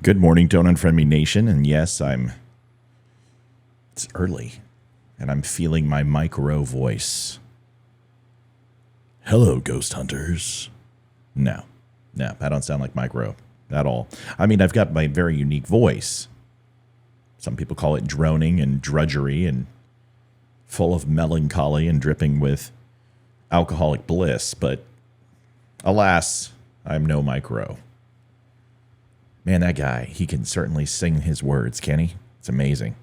Good morning, Don't Unfriend Me Nation. And yes, it's early, and I'm feeling my Mike Rowe voice. Hello, ghost hunters. No, I don't sound like Mike Rowe at all. I mean, I've got my very unique voice. Some people call it droning and drudgery and full of melancholy and dripping with alcoholic bliss. But alas, I'm no Mike Rowe. Man, that guy, he can certainly sing his words, can he? It's amazing.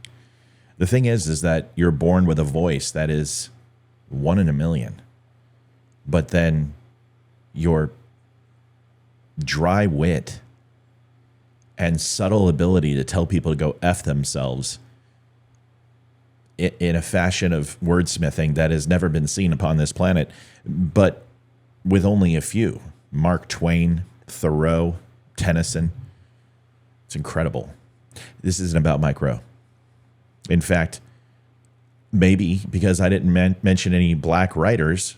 The thing is that you're born with a voice that is 1 in a million. But then your dry wit and subtle ability to tell people to go F themselves in a fashion of wordsmithing that has never been seen upon this planet, but with only a few. Mark Twain, Thoreau, Tennyson. It's incredible. This isn't about Mike Rowe. In fact, maybe because I didn't mention any black writers,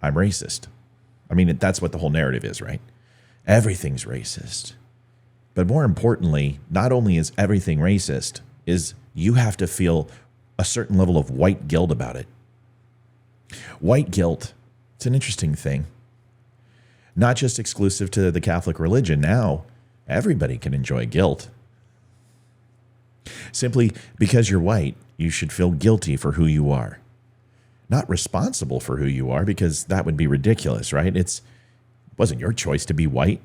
I'm racist. I mean, that's what the whole narrative is, right? Everything's racist. But more importantly, not only is everything racist, is you have to feel a certain level of white guilt about it. White guilt, it's an interesting thing. Not just exclusive to the Catholic religion. Now, everybody can enjoy guilt. Simply because you're white, you should feel guilty for who you are. Not responsible for who you are, because that would be ridiculous, right? It wasn't your choice to be white.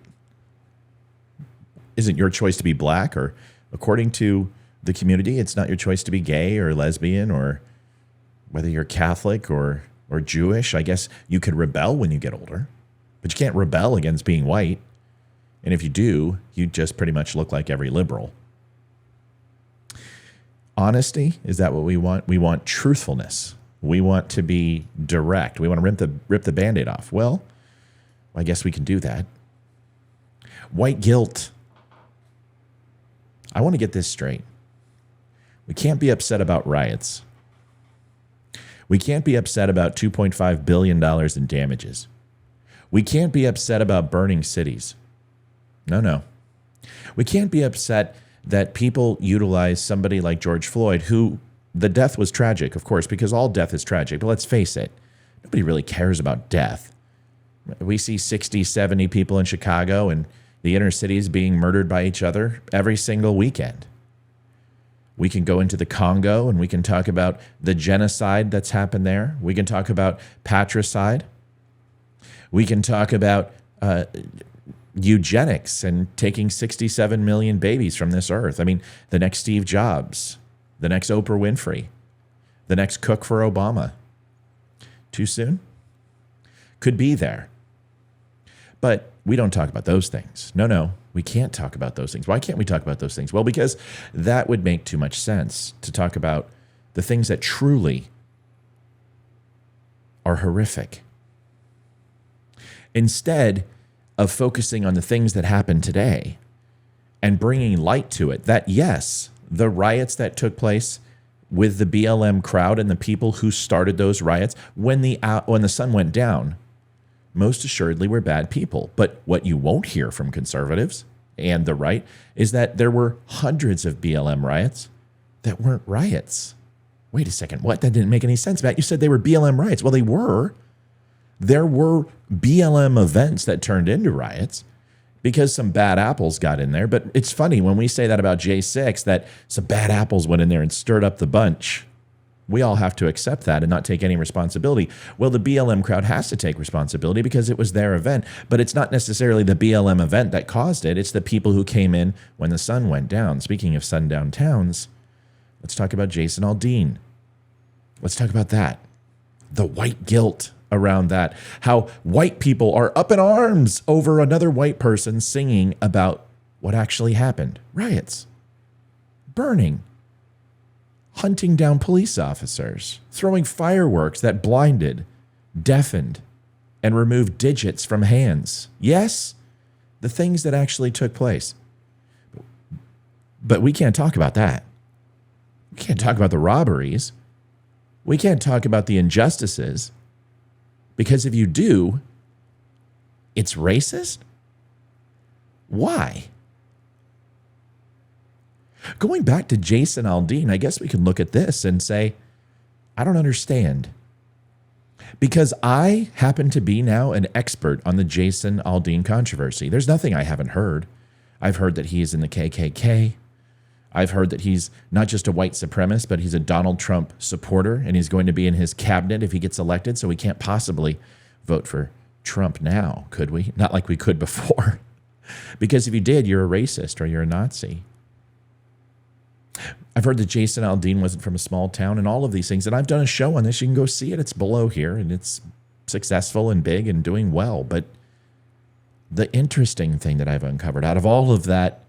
Isn't your choice to be black, or according to the community, it's not your choice to be gay or lesbian, or whether you're Catholic or Jewish. I guess you could rebel when you get older, but you can't rebel against being white. And if you do, you just pretty much look like every liberal. Honesty, is that what we want? We want truthfulness. We want to be direct. We want to rip the Band-Aid off. Well, I guess we can do that. White guilt. I want to get this straight. We can't be upset about riots. We can't be upset about $2.5 billion in damages. We can't be upset about burning cities. No. We can't be upset that people utilize somebody like George Floyd, who the death was tragic, of course, because all death is tragic. But let's face it, nobody really cares about death. We see 60, 70 people in Chicago and the inner cities being murdered by each other every single weekend. We can go into the Congo and we can talk about the genocide that's happened there. We can talk about patricide. We can talk about eugenics and taking 67 million babies from this earth. I mean, the next Steve Jobs, the next Oprah Winfrey, the next cook for Obama. Too soon? Could be there. But we don't talk about those things. No, we can't talk about those things. Why can't we talk about those things? Well, because that would make too much sense to talk about the things that truly are horrific. Instead of focusing on the things that happened today and bringing light to it, that yes, the riots that took place with the BLM crowd and the people who started those riots when the sun went down, most assuredly were bad people. But what you won't hear from conservatives and the right is that there were hundreds of BLM riots that weren't riots. Wait a second, what? That didn't make any sense, Matt. You said they were BLM riots. Well, they were. There were BLM events that turned into riots because some bad apples got in there. But it's funny when we say that about J6, that some bad apples went in there and stirred up the bunch. We all have to accept that and not take any responsibility. Well, the BLM crowd has to take responsibility because it was their event. But it's not necessarily the BLM event that caused it. It's the people who came in when the sun went down. Speaking of sundown towns, let's talk about Jason Aldean. Let's talk about that. The white guilt around that. How white people are up in arms over another white person singing about what actually happened. Riots. Burning. Hunting down police officers. Throwing fireworks that blinded, deafened, and removed digits from hands. Yes, the things that actually took place. But we can't talk about that. We can't talk about the robberies. We can't talk about the injustices. Because if you do, it's racist? Why? Going back to Jason Aldean, I guess we can look at this and say, I don't understand. Because I happen to be now an expert on the Jason Aldean controversy. There's nothing I haven't heard. I've heard that he is in the KKK. I've heard that he's not just a white supremacist, but he's a Donald Trump supporter, and he's going to be in his cabinet if he gets elected, so we can't possibly vote for Trump now, could we? Not like we could before. Because if you did, you're a racist or you're a Nazi. I've heard that Jason Aldean wasn't from a small town and all of these things. And I've done a show on this. You can go see it. It's below here, and it's successful and big and doing well. But the interesting thing that I've uncovered out of all of that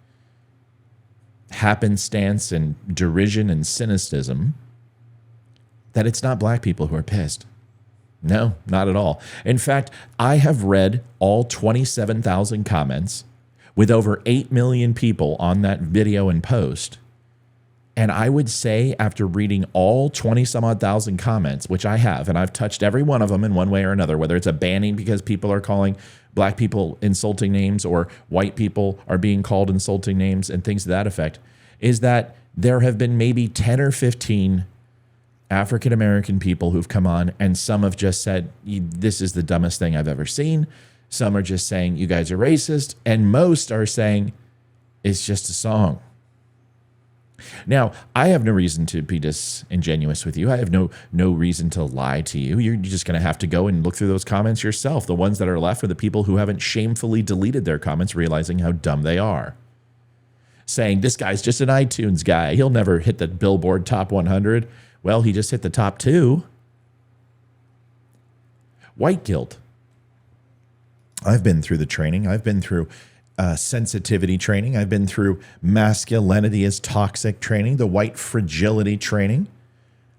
happenstance and derision and cynicism, that it's not black people who are pissed. No, not at all. In fact, I have read all 27,000 comments with over 8 million people on that video and post. And I would say after reading all 20-some-odd thousand comments, which I have, and I've touched every one of them in one way or another, whether it's a banning because people are calling black people insulting names or white people are being called insulting names and things to that effect, is that there have been maybe 10 or 15 African-American people who've come on, and some have just said, this is the dumbest thing I've ever seen. Some are just saying, you guys are racist. And most are saying, it's just a song. Now, I have no reason to be disingenuous with you. I have no reason to lie to you. You're just going to have to go and look through those comments yourself. The ones that are left are the people who haven't shamefully deleted their comments, realizing how dumb they are. Saying, this guy's just an iTunes guy. He'll never hit the Billboard Top 100. Well, he just hit the top 2. White guilt. I've been through the training. I've been through sensitivity training. I've been through masculinity is toxic training, the white fragility training.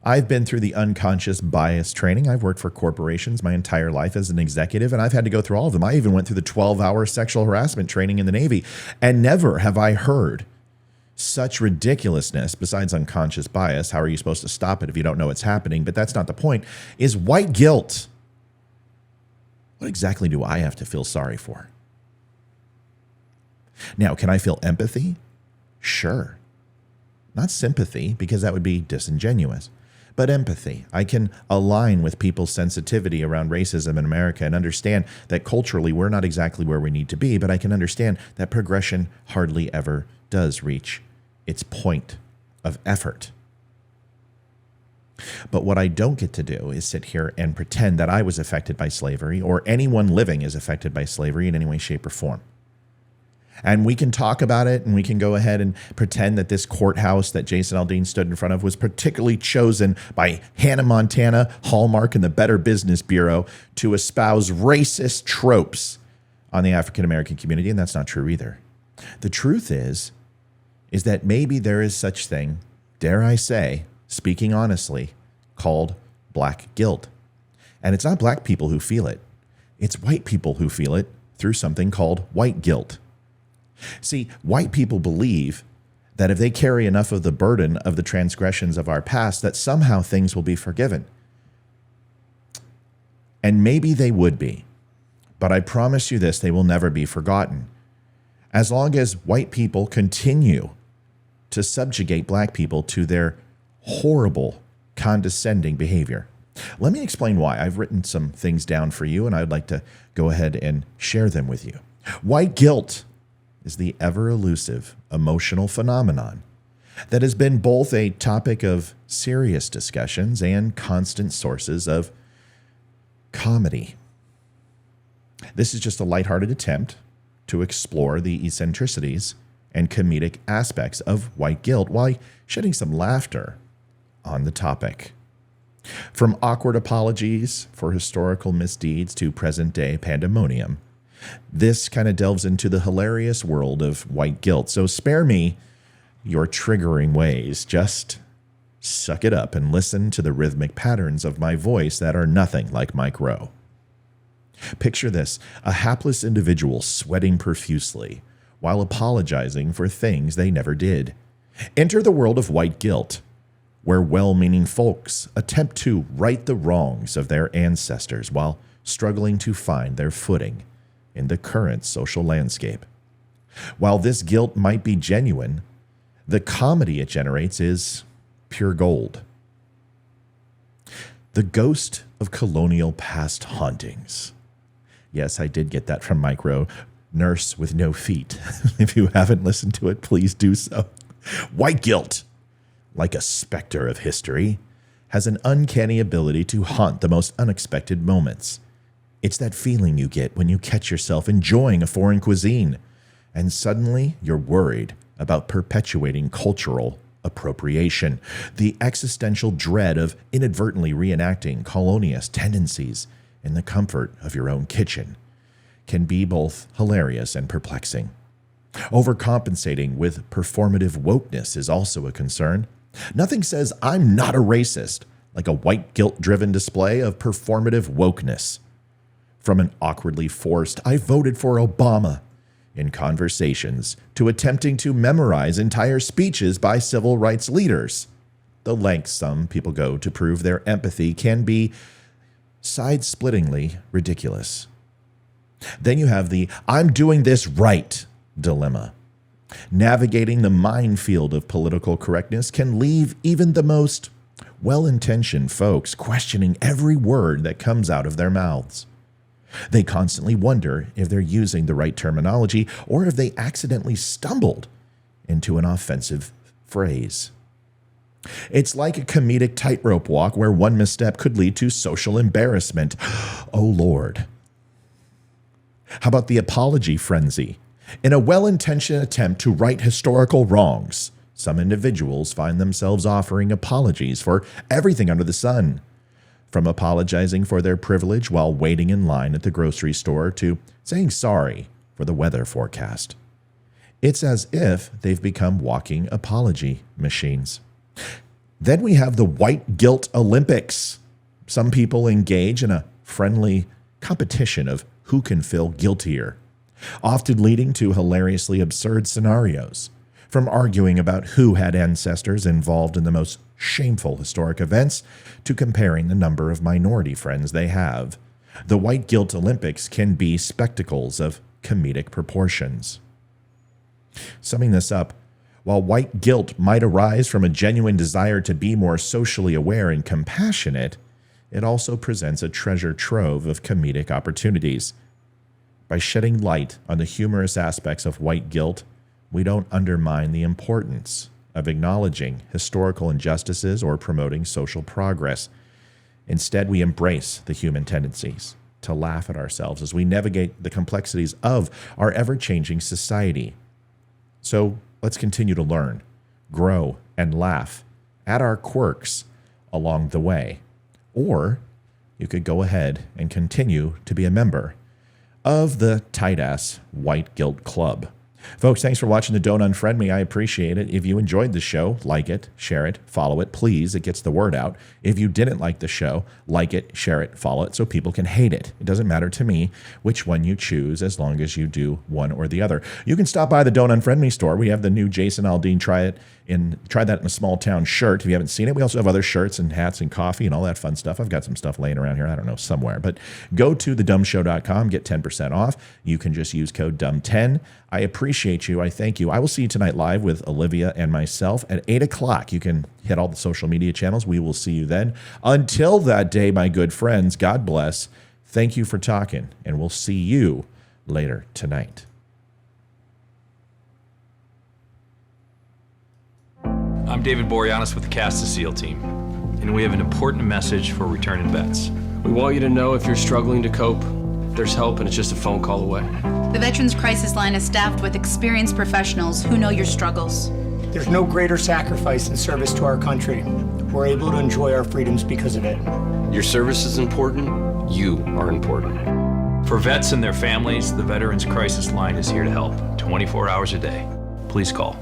I've been through the unconscious bias training. I've worked for corporations my entire life as an executive, and I've had to go through all of them. I even went through the 12-hour sexual harassment training in the Navy, and never have I heard such ridiculousness besides unconscious bias. How are you supposed to stop it if you don't know it's happening? But that's not the point, is white guilt. What exactly do I have to feel sorry for? Now, can I feel empathy? Sure. Not sympathy, because that would be disingenuous, but empathy. I can align with people's sensitivity around racism in America and understand that culturally we're not exactly where we need to be, but I can understand that progression hardly ever does reach its point of effort. But what I don't get to do is sit here and pretend that I was affected by slavery or anyone living is affected by slavery in any way, shape, or form. And we can talk about it, and we can go ahead and pretend that this courthouse that Jason Aldean stood in front of was particularly chosen by Hannah Montana, Hallmark, and the Better Business Bureau to espouse racist tropes on the African-American community, and that's not true either. The truth is that maybe there is such thing, dare I say, speaking honestly, called black guilt. And it's not black people who feel it. It's white people who feel it through something called white guilt. See, white people believe that if they carry enough of the burden of the transgressions of our past, that somehow things will be forgiven. And maybe they would be. But I promise you this, they will never be forgotten. As long as white people continue to subjugate black people to their horrible, condescending behavior. Let me explain why. I've written some things down for you, and I'd like to go ahead and share them with you. White guilt is the ever-elusive emotional phenomenon that has been both a topic of serious discussions and constant sources of comedy. This is just a lighthearted attempt to explore the eccentricities and comedic aspects of white guilt while shedding some laughter on the topic. From awkward apologies for historical misdeeds to present-day pandemonium, this kind of delves into the hilarious world of white guilt. So spare me your triggering ways. Just suck it up and listen to the rhythmic patterns of my voice that are nothing like Mike Rowe. Picture this, a hapless individual sweating profusely while apologizing for things they never did. Enter the world of white guilt, where well-meaning folks attempt to right the wrongs of their ancestors while struggling to find their footing in the current social landscape. While this guilt might be genuine, The comedy it generates is pure gold. The ghost of colonial past hauntings. Yes, I did get that from Mike Rowe. Nurse with no feet. If you haven't listened to it, please do so. White guilt, like a specter of history, has an uncanny ability to haunt the most unexpected moments. It's that feeling you get when you catch yourself enjoying a foreign cuisine, and suddenly you're worried about perpetuating cultural appropriation. The existential dread of inadvertently reenacting colonialist tendencies in the comfort of your own kitchen can be both hilarious and perplexing. Overcompensating with performative wokeness is also a concern. Nothing says I'm not a racist like a white guilt-driven display of performative wokeness. From an awkwardly forced "I voted for Obama" in conversations to attempting to memorize entire speeches by civil rights leaders, the lengths some people go to prove their empathy can be side-splittingly ridiculous. Then you have the "I'm doing this right" dilemma. Navigating the minefield of political correctness can leave even the most well-intentioned folks questioning every word that comes out of their mouths. They constantly wonder if they're using the right terminology or if they accidentally stumbled into an offensive phrase. It's like a comedic tightrope walk where one misstep could lead to social embarrassment. Oh, Lord. How about the apology frenzy? In a well-intentioned attempt to right historical wrongs, some individuals find themselves offering apologies for everything under the sun, from apologizing for their privilege while waiting in line at the grocery store to saying sorry for the weather forecast. It's as if they've become walking apology machines. Then we have the white guilt Olympics. Some people engage in a friendly competition of who can feel guiltier, often leading to hilariously absurd scenarios, from arguing about who had ancestors involved in the most shameful historic events to comparing the number of minority friends they have. The white guilt Olympics can be spectacles of comedic proportions. Summing this up, while white guilt might arise from a genuine desire to be more socially aware and compassionate, it also presents a treasure trove of comedic opportunities. By shedding light on the humorous aspects of white guilt, we don't undermine the importance of acknowledging historical injustices or promoting social progress. Instead, we embrace the human tendencies to laugh at ourselves as we navigate the complexities of our ever-changing society. So let's continue to learn, grow, and laugh at our quirks along the way. Or you could go ahead and continue to be a member of the tight-ass White Guilt Club. Folks, thanks for watching the Don't Unfriend Me. I appreciate it. If you enjoyed the show, like it, share it, follow it, please. It gets the word out. If you didn't like the show, like it, share it, follow it, so people can hate it. It doesn't matter to me which one you choose as long as you do one or the other. You can stop by the Don't Unfriend Me store. We have the new Jason Aldean Try That in a Small Town shirt. If you haven't seen it, we also have other shirts and hats and coffee and all that fun stuff. I've got some stuff laying around here. I don't know, somewhere. But go to thedumshow.com, get 10% off. You can just use code DUM10. I appreciate you. I thank you. I will see you tonight live with Olivia and myself at 8 o'clock. You can hit all the social media channels. We will see you then. Until that day, my good friends, God bless. Thank you for talking, and we'll see you later tonight. I'm David Boreanaz with the Cast of SEAL team, and we have an important message for returning vets. We want you to know if you're struggling to cope, there's help and it's just a phone call away. The Veterans Crisis Line is staffed with experienced professionals who know your struggles. There's no greater sacrifice in service to our country. We're able to enjoy our freedoms because of it. Your service is important, you are important. For vets and their families, the Veterans Crisis Line is here to help 24 hours a day. Please call